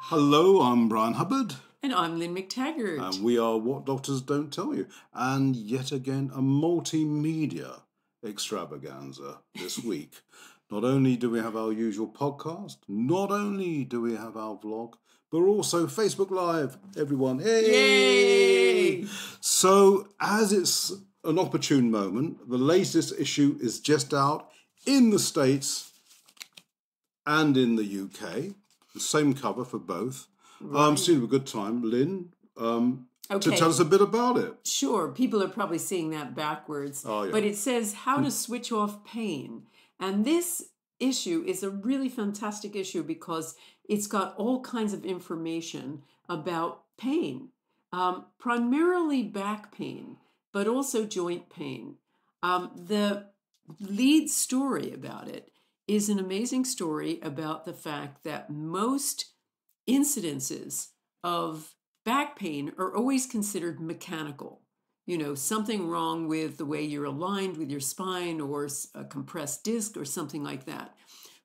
Hello, I'm Bryan Hubbard. And I'm Lynne McTaggart. And we are What Doctors Don't Tell You. And yet again, a multimedia extravaganza this week. Not only do we have our usual podcast, not only do we have our vlog, but also Facebook Live, everyone. Hey! Yay! So, as it's an opportune moment, the latest issue is just out in the States and in the UK. The same cover for both. Right. Seemed a good time, Lynne, to Okay. tell us a bit about it. Sure, people are probably seeing that backwards. Oh, yeah. But it says how to switch off pain. And this issue is a really fantastic issue because it's got all kinds of information about pain, primarily back pain, but also joint pain. The lead story about it is an amazing story about the fact that most incidences of back pain are always considered mechanical. You know, something wrong with the way you're aligned with your spine or a compressed disc or something like that.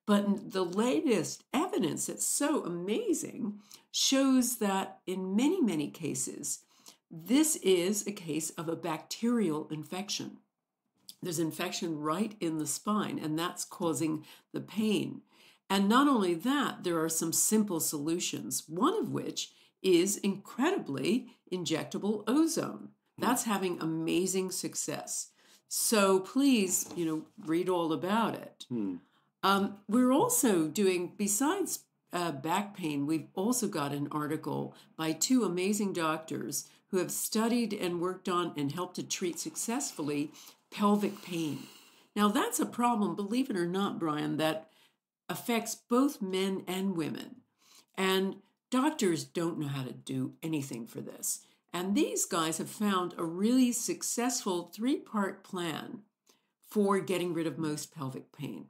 But the latest evidence that's so amazing shows that in many, many cases, this is a case of a bacterial infection. There's infection right in the spine, and that's causing the pain. And not only that, there are some simple solutions, one of which is incredibly injectable ozone. That's having amazing success. So please, read all about it. We're also doing, besides back pain, we've also got an article by two amazing doctors who have studied and worked on and helped to treat successfully pelvic pain. Now, that's a problem, believe it or not, Bryan, that affects both men and women. And doctors don't know how to do anything for this. And these guys have found a really successful 3-part plan for getting rid of most pelvic pain.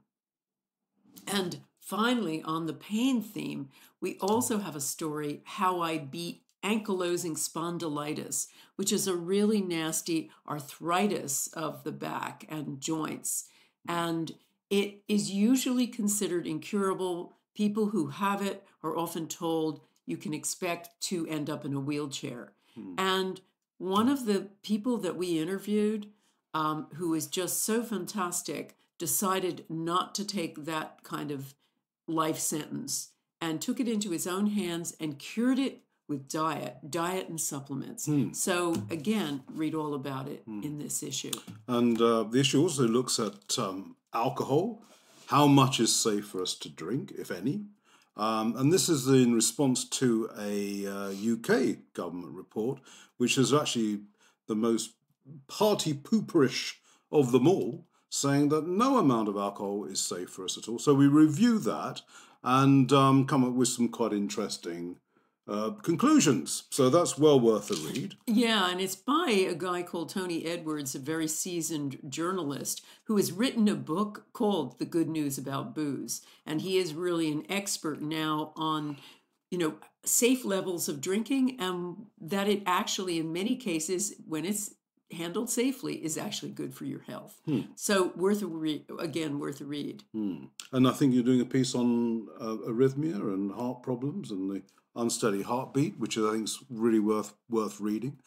And finally, on the pain theme, we also have a story, How I Beat Ankylosing Spondylitis, which is a really nasty arthritis of the back and joints. And it is usually considered incurable. People who have it are often told you can expect to end up in a wheelchair. And one of the people that we interviewed, who is just so fantastic, decided not to take that kind of life sentence and took it into his own hands and cured it with diet and supplements. So again, read all about it in this issue. And the issue also looks at alcohol. How much is safe for us to drink, if any? And this is in response to a UK government report, which is actually the most party pooperish of them all, saying that no amount of alcohol is safe for us at all. So we review that and come up with some quite interesting conclusions. So that's well worth a read. Yeah, and it's by a guy called Tony Edwards, a very seasoned journalist who has written a book called The Good News About Booze. And he is really an expert now on, safe levels of drinking, and that it actually, in many cases, when it's handled safely, is actually good for your health. So worth a read. And I think you're doing a piece on arrhythmia and heart problems and the unsteady heartbeat, which I think is really worth reading.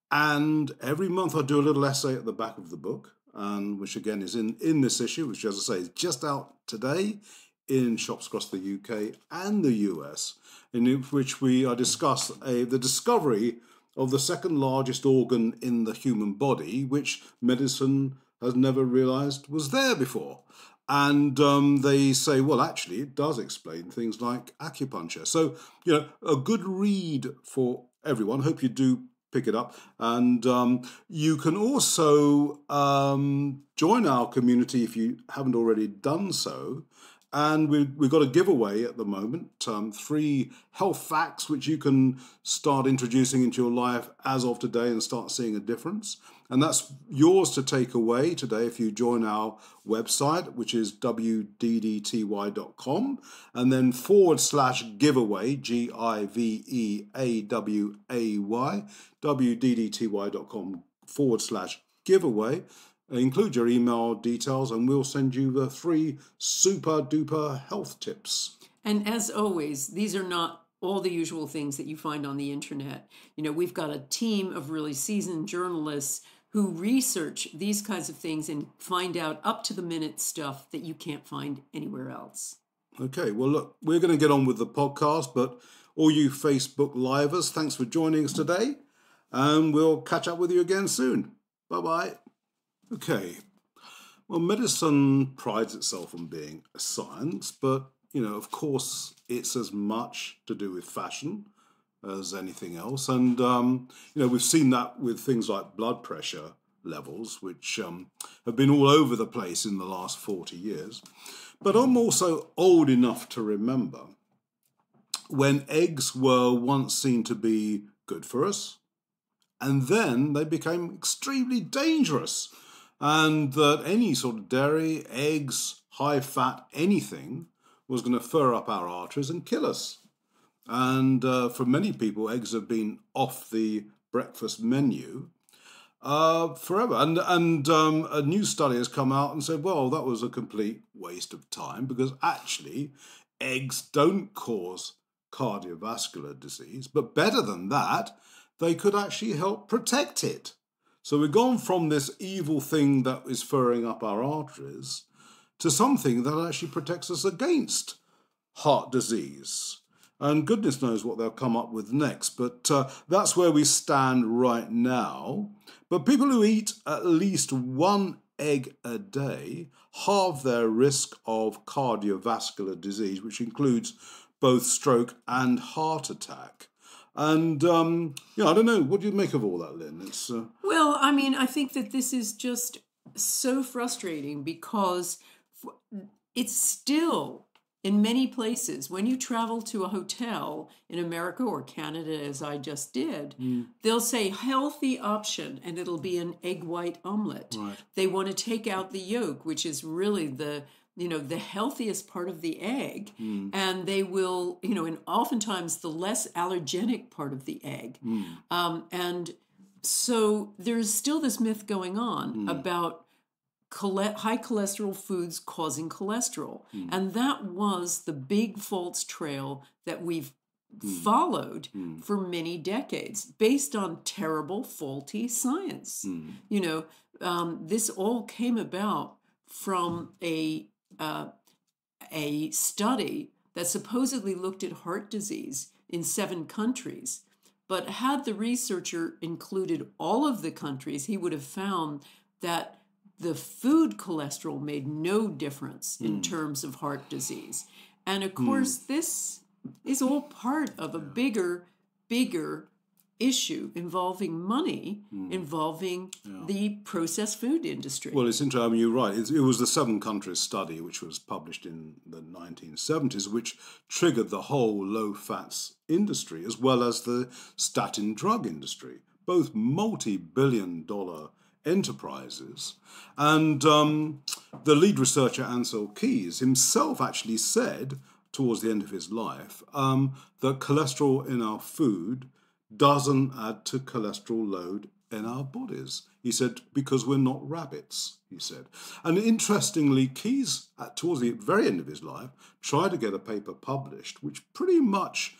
And every month I do a little essay at the back of the book, which again is in this issue, which, as I say, is just out today in shops across the UK and the US, in which we discuss the discovery of the second largest organ in the human body, which medicine has never realized was there before. And they say, well, actually, it does explain things like acupuncture. So, a good read for everyone. Hope you do pick it up. And you can also join our community if you haven't already done so. And we've got a giveaway at the moment, 3 health facts which you can start introducing into your life as of today and start seeing a difference. And that's yours to take away today if you join our website, which is WDDTY.com, and then /giveaway, GIVEAWAY, WDDTY.com /giveaway. Include your email details and we'll send you the 3 super duper health tips. And as always, these are not all the usual things that you find on the internet. We've got a team of really seasoned journalists who research these kinds of things and find out up-to-the-minute stuff that you can't find anywhere else. Okay, well, look, we're going to get on with the podcast, but all you Facebook Livers, thanks for joining us today, and we'll catch up with you again soon. Bye-bye. Okay, well, medicine prides itself on being a science, but, of course, it's as much to do with fashion as anything else. And, we've seen that with things like blood pressure levels, which have been all over the place in the last 40 years. But I'm also old enough to remember when eggs were once seen to be good for us, and then they became extremely dangerous, and that any sort of dairy, eggs, high fat, anything was going to fur up our arteries and kill us. And for many people, eggs have been off the breakfast menu forever. And a new study has come out and said, well, that was a complete waste of time, because actually eggs don't cause cardiovascular disease. But better than that, they could actually help protect it. So we've gone from this evil thing that is furring up our arteries to something that actually protects us against heart disease. And goodness knows what they'll come up with next. But that's where we stand right now. But people who eat at least one egg a day halve their risk of cardiovascular disease, which includes both stroke and heart attack. And, I don't know, what do you make of all that, Lynne? Well, I think that this is just so frustrating, because it's still, in many places, when you travel to a hotel in America or Canada, as I just did, they'll say healthy option, and it'll be an egg white omelet. Right. They want to take out the yolk, which is really the healthiest part of the egg, and they will, and oftentimes the less allergenic part of the egg. And so there's still this myth going on about high cholesterol foods causing cholesterol. And that was the big false trail that we've followed for many decades, based on terrible, faulty science. This all came about from a study that supposedly looked at heart disease in 7 countries. But had the researcher included all of the countries, he would have found that the food cholesterol made no difference in terms of heart disease. And of course, this is all part of a bigger issue involving money, involving the processed food industry. Well, it's interesting. You're right. It was the 7 countries study, which was published in the 1970s, which triggered the whole low-fats industry, as well as the statin drug industry, both multi-billion-dollar enterprises. And the lead researcher, Ansel Keys, himself actually said, towards the end of his life, that cholesterol in our food doesn't add to cholesterol load in our bodies. He said, because we're not rabbits, he said. And interestingly, Keys, towards the very end of his life, tried to get a paper published, which pretty much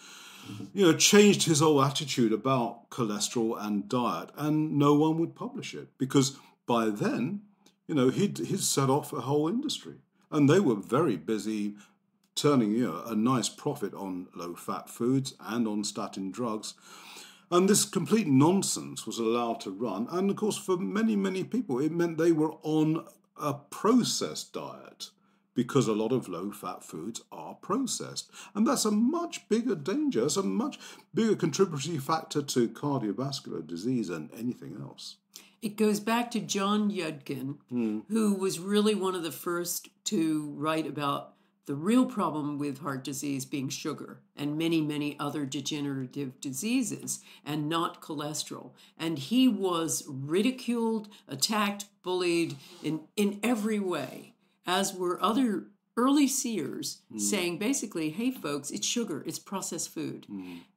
changed his whole attitude about cholesterol and diet, and no one would publish it, because by then, he'd set off a whole industry, and they were very busy turning a nice profit on low-fat foods and on statin drugs. And this complete nonsense was allowed to run. And of course, for many, many people, it meant they were on a processed diet, because a lot of low-fat foods are processed. And that's a much bigger danger. It's a much bigger contributory factor to cardiovascular disease than anything else. It goes back to John Yudkin, who was really one of the first to write about the real problem with heart disease being sugar and many, many other degenerative diseases, and not cholesterol. And he was ridiculed, attacked, bullied in every way, as were other early seers saying basically, hey folks, it's sugar, it's processed food.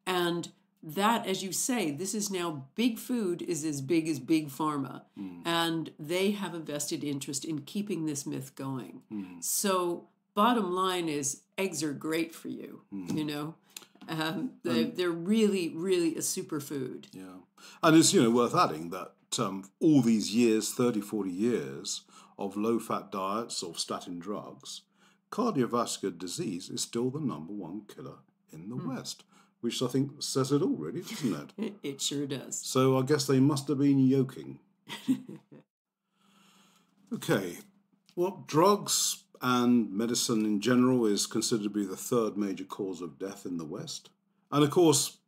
And that, as you say, this is now big food is as big pharma. And they have a vested interest in keeping this myth going. So bottom line is eggs are great for you, They're really, really a superfood. Yeah. And it's, worth adding that all these years, 30, 40 years of low-fat diets, of statin drugs, cardiovascular disease is still the #1 killer in the West, which I think says it all, really, doesn't it? It sure does. So I guess they must have been yoking. Okay. Well, drugs and medicine in general is considered to be the third major cause of death in the West. And of course,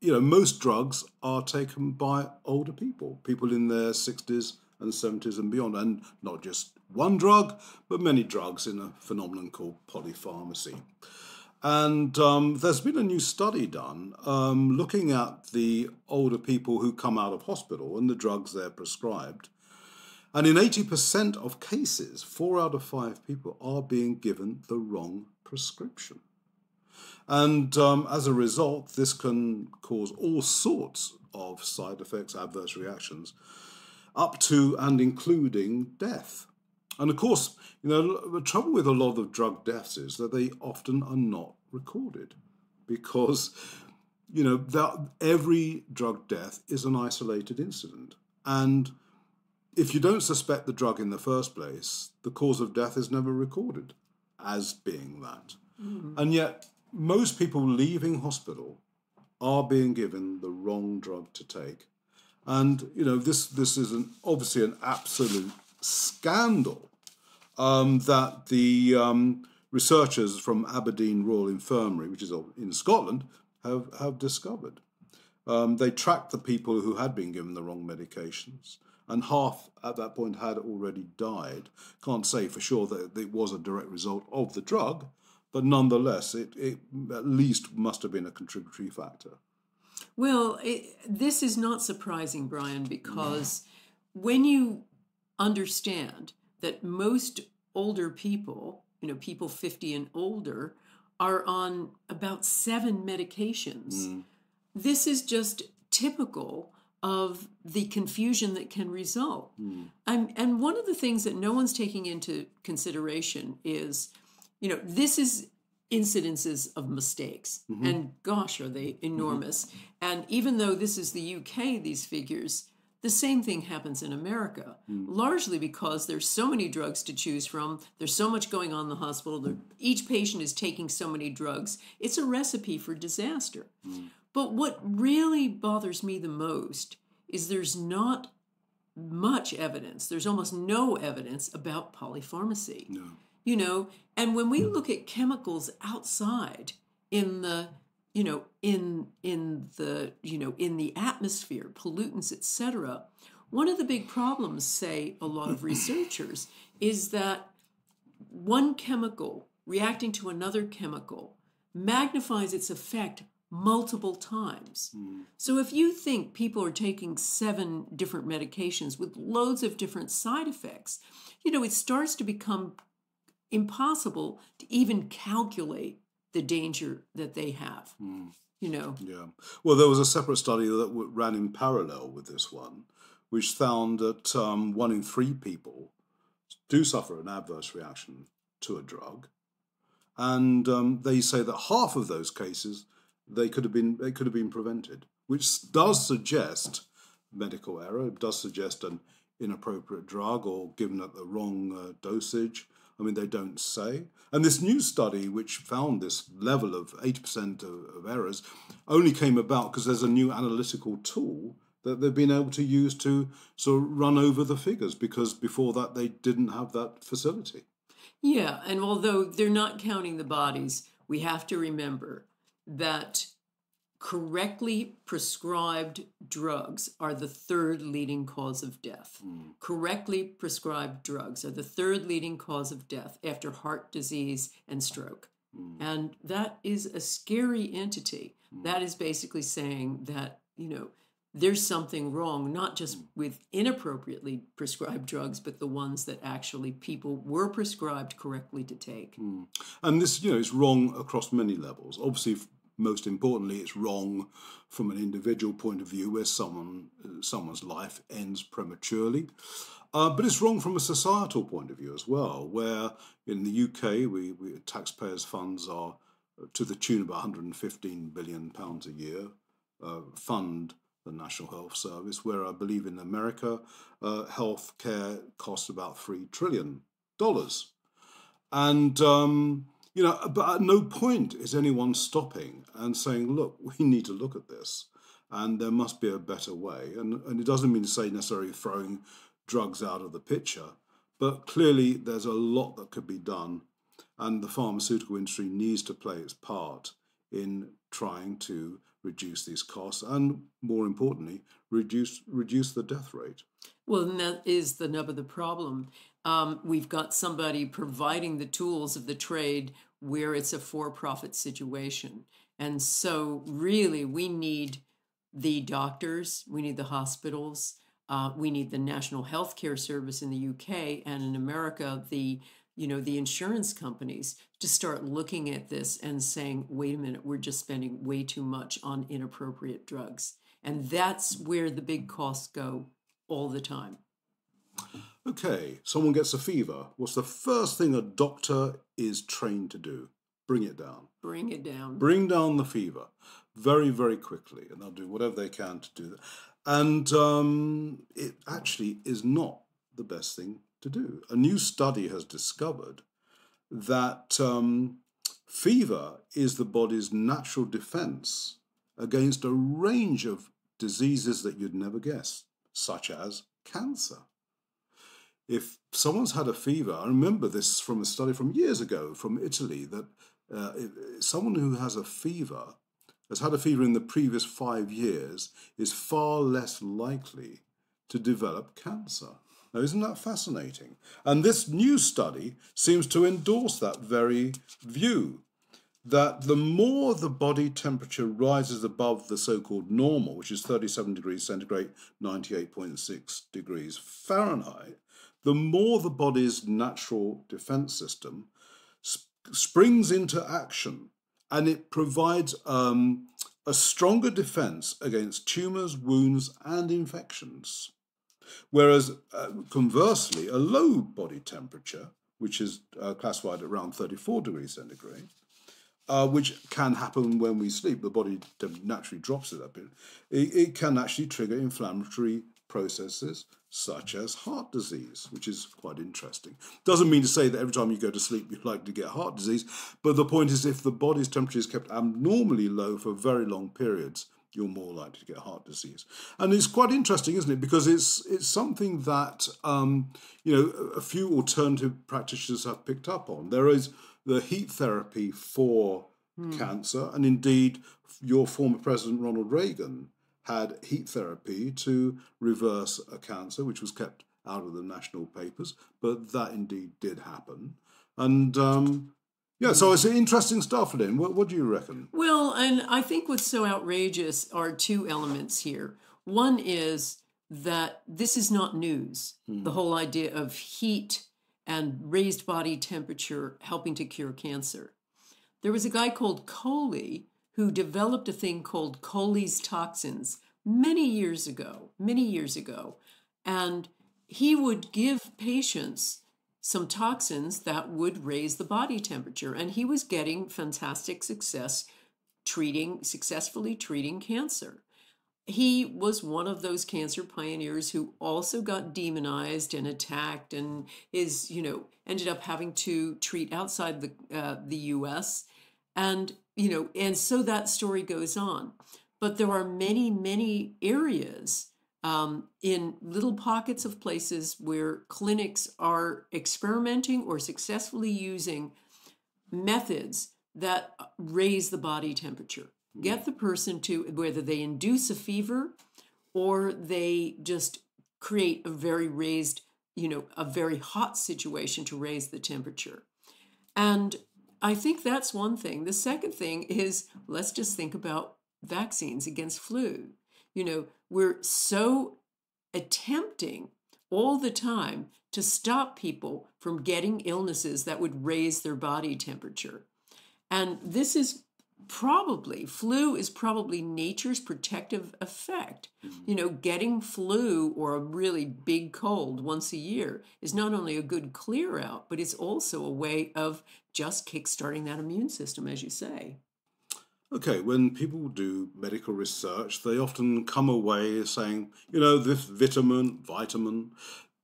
most drugs are taken by older people, people in their 60s and 70s and beyond, and not just one drug, but many drugs in a phenomenon called polypharmacy. And there's been a new study done looking at the older people who come out of hospital and the drugs they're prescribed. And in 80% of cases, 4 out of 5 people are being given the wrong prescription. And as a result, this can cause all sorts of side effects, adverse reactions, up to and including death. And of course, the trouble with a lot of drug deaths is that they often are not recorded because, that every drug death is an isolated incident. And if you don't suspect the drug in the first place, the cause of death is never recorded as being that. Mm. And yet, most people leaving hospital are being given the wrong drug to take. And, this is obviously an absolute scandal that the researchers from Aberdeen Royal Infirmary, which is in Scotland, have discovered. They tracked the people who had been given the wrong medications, and half at that point had already died. Can't say for sure that it was a direct result of the drug, but nonetheless, it at least must have been a contributory factor. Well, this is not surprising, Bryan, because when you understand that most older people, people 50 and older, are on about 7 medications, this is just typical of the confusion that can result. And one of the things that no one's taking into consideration is, this is incidences of mistakes. Mm-hmm. And gosh, are they enormous. Mm-hmm. And even though this is the UK, these figures, the same thing happens in America, largely because there's so many drugs to choose from. There's so much going on in the hospital. Each patient is taking so many drugs. It's a recipe for disaster. But what really bothers me the most is there's not much evidence. There's almost no evidence about polypharmacy. No. And when we look at chemicals outside in the in the atmosphere, pollutants, etc., one of the big problems, say a lot of researchers, is that one chemical reacting to another chemical magnifies its effect multiple times. So if you think people are taking 7 different medications with loads of different side effects, it starts to become impossible to even calculate the danger that they have. Yeah. Well, there was a separate study that ran in parallel with this one, which found that 1 in 3 people do suffer an adverse reaction to a drug, and they say that half of those cases they could have been prevented, which does suggest medical error. It does suggest an inappropriate drug or given at the wrong dosage. I mean, they don't say. And this new study, which found this level of 80% of errors, only came about because there's a new analytical tool that they've been able to use to sort of run over the figures, because before that they didn't have that facility. Yeah, and although they're not counting the bodies, we have to remember that correctly prescribed drugs are the 3rd leading cause of death. Correctly prescribed drugs are the 3rd leading cause of death after heart disease and stroke. And that is a scary entity. That is basically saying that, there's something wrong, not just with inappropriately prescribed drugs, but the ones that actually people were prescribed correctly to take. And this, is wrong across many levels. Obviously, most importantly, it's wrong from an individual point of view, where someone's life ends prematurely. But it's wrong from a societal point of view as well, where in the UK, we taxpayers' funds are to the tune of £115 billion a year, fund the National Health Service, where I believe in America, health care costs about $3 trillion. And, but at no point is anyone stopping and saying, look, we need to look at this and there must be a better way. And it doesn't mean to say necessarily throwing drugs out of the picture, but clearly there's a lot that could be done, and the pharmaceutical industry needs to play its part in trying to reduce these costs and, more importantly, reduce the death rate. Well, and that is the nub of the problem. We've got somebody providing the tools of the trade where it's a for-profit situation. And so really we need the doctors, we need the hospitals, we need the National Healthcare Service in the UK, and in America, the insurance companies to start looking at this and saying, wait a minute, we're just spending way too much on inappropriate drugs. And that's where the big costs go all the time. Okay, someone gets a fever. What's the first thing a doctor is trained to do? Bring it down. Bring it down. Bring down the fever very, very quickly, and they'll do whatever they can to do that. And it actually is not the best thing to do. A new study has discovered that fever is the body's natural defense against a range of diseases that you'd never guess, such as cancer. If someone's had a fever, I remember this from a study from years ago from Italy, that someone who has a fever, has had a fever in the previous 5 years, is far less likely to develop cancer. Now, isn't that fascinating? And this new study seems to endorse that very view, that the more the body temperature rises above the so-called normal, which is 37 degrees centigrade, 98.6 degrees Fahrenheit, the more the body's natural defense system springs into action, and it provides a stronger defense against tumors, wounds, and infections. Whereas, conversely, a low body temperature, which is classified at around 34 degrees centigrade, which can happen when we sleep, the body naturally drops it a bit, it can actually trigger inflammatory processes such as heart disease, which is quite interesting. Doesn't mean to say that every time you go to sleep you're likely to get heart disease, but the point is if the body's temperature is kept abnormally low for very long periods, you're more likely to get heart disease. And it's quite interesting, isn't it? Because it's something that a few alternative practitioners have picked up on. There is the heat therapy for cancer, and indeed your former President Ronald Reagan had heat therapy to reverse a cancer, which was kept out of the national papers, but that indeed did happen. And so it's interesting stuff, Lynne. What do you reckon? Well, and I think what's so outrageous are two elements here. One is that this is not news. The whole idea of heat and raised body temperature helping to cure cancer. There was a guy called Coley who developed a thing called Coley's toxins many years ago. And he would give patients some toxins that would raise the body temperature. And he was getting fantastic success successfully treating cancer. He was one of those cancer pioneers who also got demonized and attacked and ended up having to treat outside the U.S. And so that story goes on. But there are many, many areas in little pockets of places where clinics are experimenting or successfully using methods that raise the body temperature. Get the person to, whether they induce a fever or they just create a very raised, a very hot situation to raise the temperature. And I think that's one thing. The second thing is, let's just think about vaccines against flu. We're so attempting all the time to stop people from getting illnesses that would raise their body temperature. And this is Probably. Flu is probably nature's protective effect. You know, getting flu or a really big cold once a year is not only a good clear out, but it's also a way of just kickstarting that immune system, as you say. Okay, when people do medical research, they often come away saying, you know, this vitamin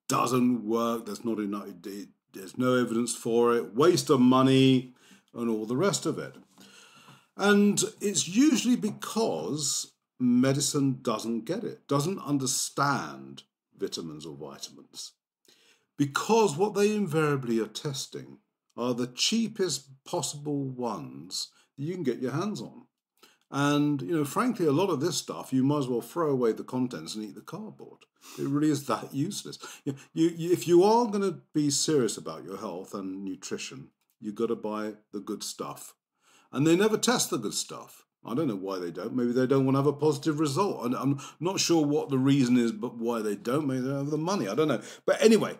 doesn't work, there's not enough, there's no evidence for it, waste of money, and all the rest of it. And it's usually because medicine doesn't get it, doesn't understand vitamins or vitamins. Because what they invariably are testing are the cheapest possible ones that you can get your hands on. And, you know, frankly, a lot of this stuff, you might as well throw away the contents and eat the cardboard. It really is that useless. If you are going to be serious about your health and nutrition, you've got to buy the good stuff. And they never test the good stuff. I don't know why they don't. Maybe they don't want to have a positive result. And I'm not sure what the reason is, but why they don't. Maybe they don't have the money. I don't know. But anyway,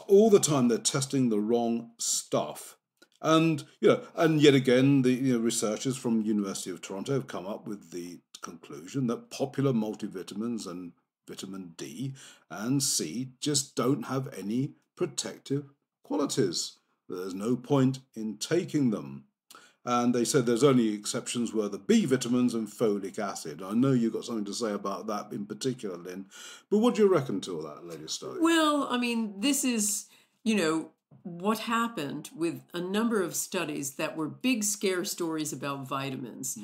all the time they're testing the wrong stuff. And, you know, and yet again, the researchers from University of Toronto have come up with the conclusion that popular multivitamins and vitamin D and C just don't have any protective qualities. There's no point in taking them. And they said there's only exceptions where the B vitamins and folic acid. I know you've got something to say about that in particular, Lynn. But what do you reckon to all that latest study? Well, I mean, this is, you know, what happened with a number of studies that were big scare stories about vitamins.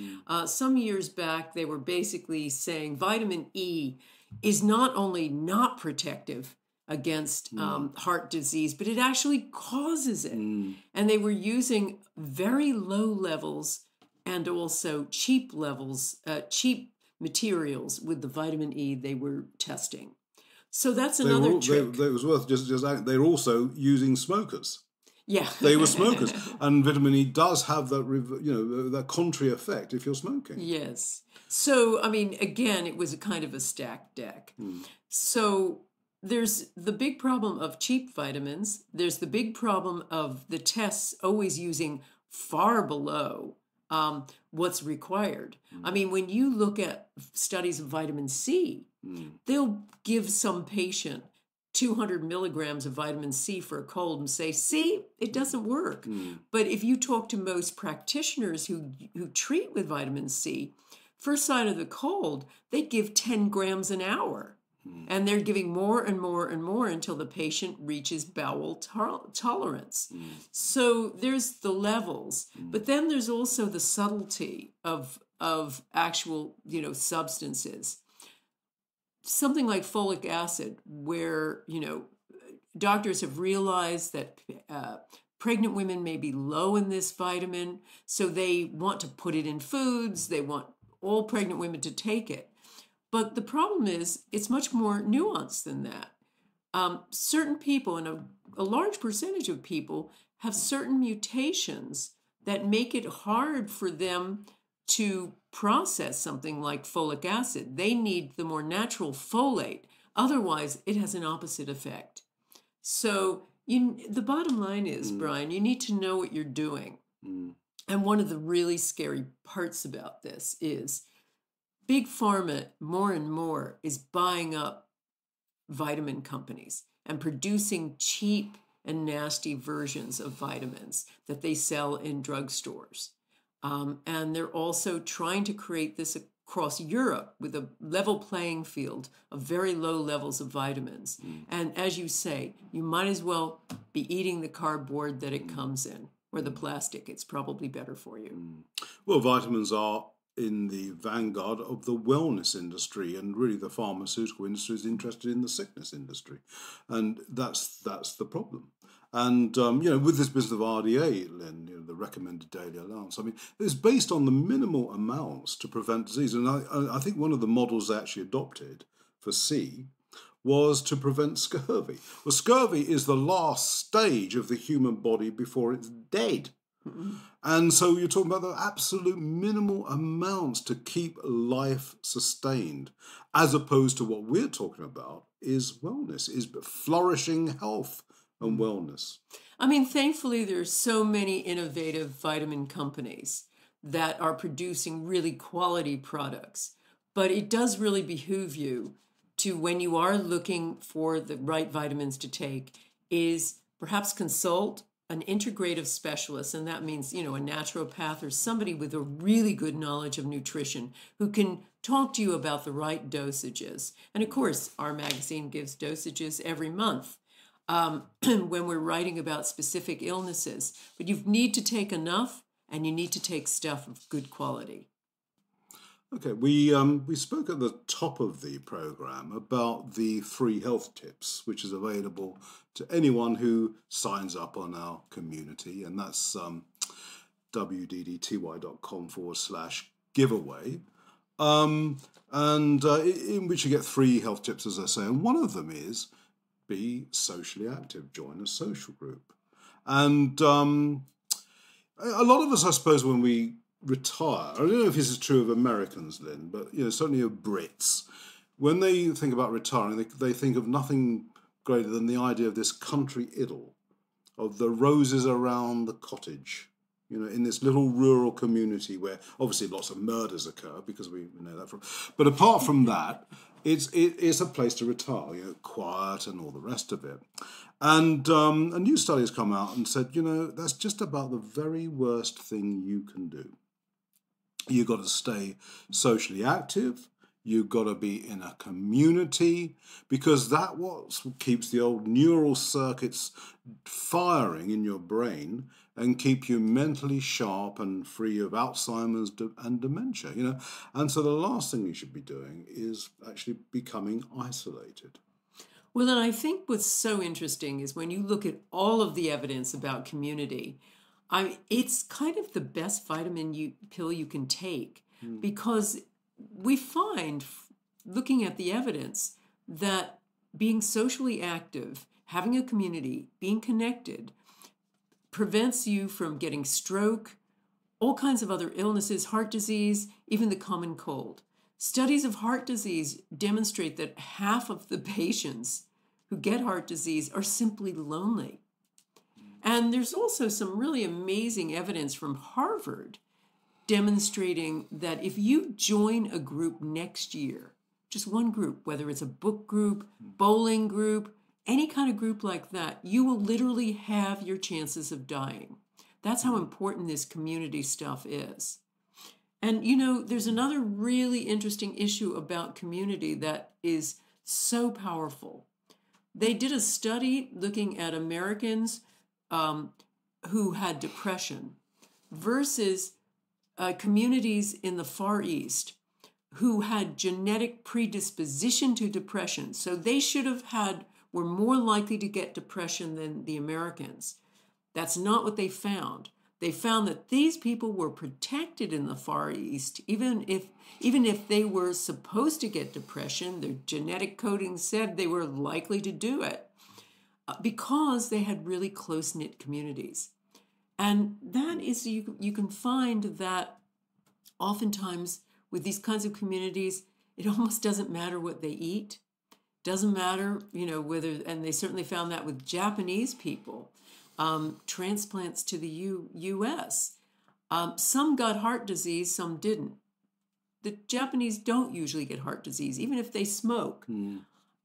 Some years back, they were basically saying vitamin E is not only not protective against heart disease, but it actually causes it. And they were using very low levels and also cheap levels, cheap materials with the vitamin E they were testing. So that's another trick. It was worth just they're also using smokers. Yeah. They were smokers. And vitamin E does have that, that contrary effect if you're smoking. Yes. So, I mean, again, it was a kind of a stacked deck. So there's the big problem of cheap vitamins. There's the big problem of the tests always using far below what's required. I mean, when you look at studies of vitamin C, they'll give some patient 200 milligrams of vitamin C for a cold and say, see, it doesn't work. But if you talk to most practitioners who treat with vitamin C, first sign of the cold, they give 10 grams an hour. And they're giving more and more and more until the patient reaches bowel tolerance. So there's the levels, but then there's also the subtlety of actual, substances. Something like folic acid, where, doctors have realized that pregnant women may be low in this vitamin, so they want to put it in foods. They want all pregnant women to take it. But the problem is, it's much more nuanced than that. Certain people, and a large percentage of people, have certain mutations that make it hard for them to process something like folic acid. They need the more natural folate. Otherwise, it has an opposite effect. So the bottom line is, Bryan, you need to know what you're doing. And one of the really scary parts about this is Big Pharma, more and more, is buying up vitamin companies and producing cheap and nasty versions of vitamins that they sell in drugstores. And they're also trying to create this across Europe with a level playing field of very low levels of vitamins. And as you say, you might as well be eating the cardboard that it comes in, or the plastic. It's probably better for you. Well, vitamins are in the vanguard of the wellness industry, and really the pharmaceutical industry is interested in the sickness industry, and that's the problem. And with this business of RDA, Lynn, the recommended daily allowance, I mean, it's based on the minimal amounts to prevent disease. And I think one of the models they actually adopted for C was to prevent scurvy. Well, scurvy is the last stage of the human body before it's dead. And so you're talking about the absolute minimal amounts to keep life sustained, as opposed to what we're talking about is wellness, is flourishing health and wellness. I mean, thankfully, there's so many innovative vitamin companies that are producing really quality products. But it does really behoove you to, when you are looking for the right vitamins to take, is perhaps consult an integrative specialist, and that means, a naturopath or somebody with a really good knowledge of nutrition who can talk to you about the right dosages. And of course, our magazine gives dosages every month when we're writing about specific illnesses. But you need to take enough, and you need to take stuff of good quality. Okay, we spoke at the top of the program about the free health tips, which is available to anyone who signs up on our community, and that's WDDTY.com/giveaway, and in which you get 3 health tips, as I say, and one of them is be socially active, join a social group, and a lot of us, I suppose, when we retire, I don't know if this is true of Americans, Lynne, but certainly of Brits, when they think about retiring, they think of nothing greater than the idea of this country idyll of the roses around the cottage, in this little rural community where obviously lots of murders occur, because we know that from. But apart from that, it's a place to retire, quiet and all the rest of it. And a new study has come out and said, that's just about the very worst thing you can do. You've got to stay socially active. You've got to be in a community, because that's what keeps the old neural circuits firing in your brain and keep you mentally sharp and free of Alzheimer's and dementia, And so the last thing you should be doing is actually becoming isolated. Well, and I think what's so interesting is when you look at all of the evidence about community, it's kind of the best vitamin pill you can take, because we find, looking at the evidence, that being socially active, having a community, being connected, prevents you from getting stroke, all kinds of other illnesses, heart disease, even the common cold. Studies of heart disease demonstrate that half of the patients who get heart disease are simply lonely. And there's also some really amazing evidence from Harvard demonstrating that if you join a group next year, just one group, whether it's a book group, bowling group, any kind of group like that, you will literally have your chances of dying. That's how important this community stuff is. And, there's another really interesting issue about community that is so powerful. They did a study looking at Americans who had depression versus communities in the Far East who had genetic predisposition to depression. So they were more likely to get depression than the Americans. That's not what they found. They found that these people were protected in the Far East, even if they were supposed to get depression, their genetic coding said they were likely to do it, because they had really close-knit communities. And that is, you can find that oftentimes with these kinds of communities, it almost doesn't matter what they eat. Doesn't matter, whether, and they certainly found that with Japanese people, transplants to the U.S. Some got heart disease, some didn't. The Japanese don't usually get heart disease, even if they smoke.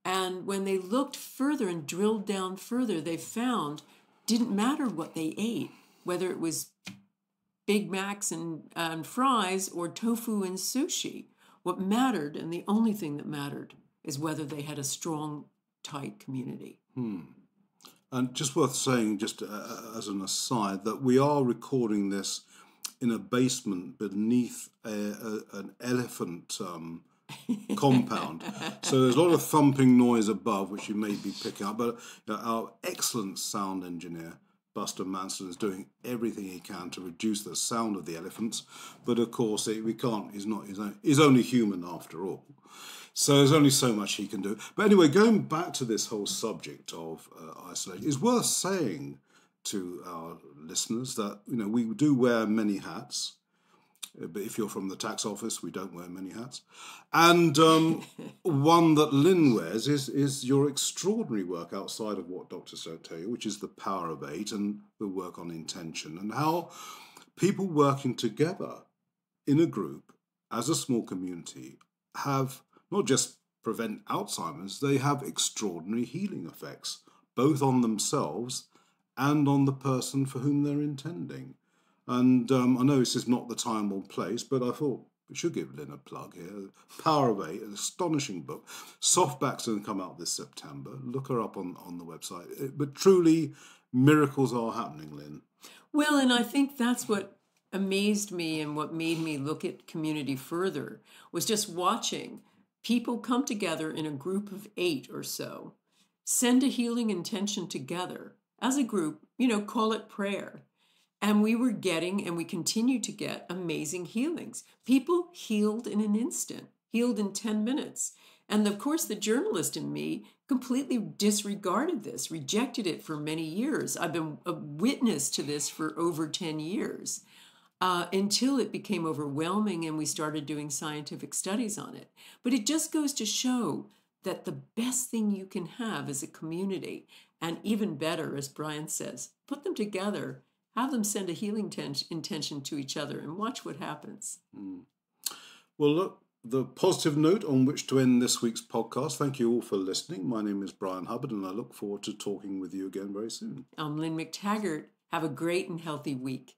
And when they looked further and drilled down further, they found didn't matter what they ate, whether it was Big Macs and fries or tofu and sushi. What mattered, and the only thing that mattered, is whether they had a strong, tight community. And just worth saying, just as an aside, that we are recording this in a basement beneath an elephant compound. So there's a lot of thumping noise above, which you may be picking up. But our excellent sound engineer, Buster Manson, is doing everything he can to reduce the sound of the elephants. But of course, we can't. He's only human after all. So there's only so much he can do. But anyway, going back to this whole subject of isolation, it's worth saying to our listeners that we do wear many hats. But if you're from the tax office, we don't wear many hats. And one that Lynne wears is your extraordinary work outside of what doctors don't tell you, which is the power of 8 and the work on intention, and how People working together in a group as a small community have not just prevent Alzheimer's, they have extraordinary healing effects, both on themselves and on the person for whom they're intending. And I know this is not the time or place, but I thought we should give Lynne a plug here. Power of Eight, an astonishing book. Softback's going to come out this September. Look her up on the website. But truly, miracles are happening, Lynne. Well, and I think that's what amazed me and what made me look at community further was just watching people come together in a group of 8 or so, send a healing intention together as a group, call it prayer. And we were getting, and we continue to get, amazing healings. People healed in an instant, healed in 10 minutes. And of course, the journalist in me completely disregarded this, rejected it for many years. I've been a witness to this for over 10 years. Until it became overwhelming and we started doing scientific studies on it. But it just goes to show that the best thing you can have is a community, and even better, as Bryan says, put them together, have them send a healing intention to each other, and watch what happens. Well, look, the positive note on which to end this week's podcast. Thank you all for listening. My name is Bryan Hubbard, and I look forward to talking with you again very soon. I'm Lynne McTaggart. Have a great and healthy week.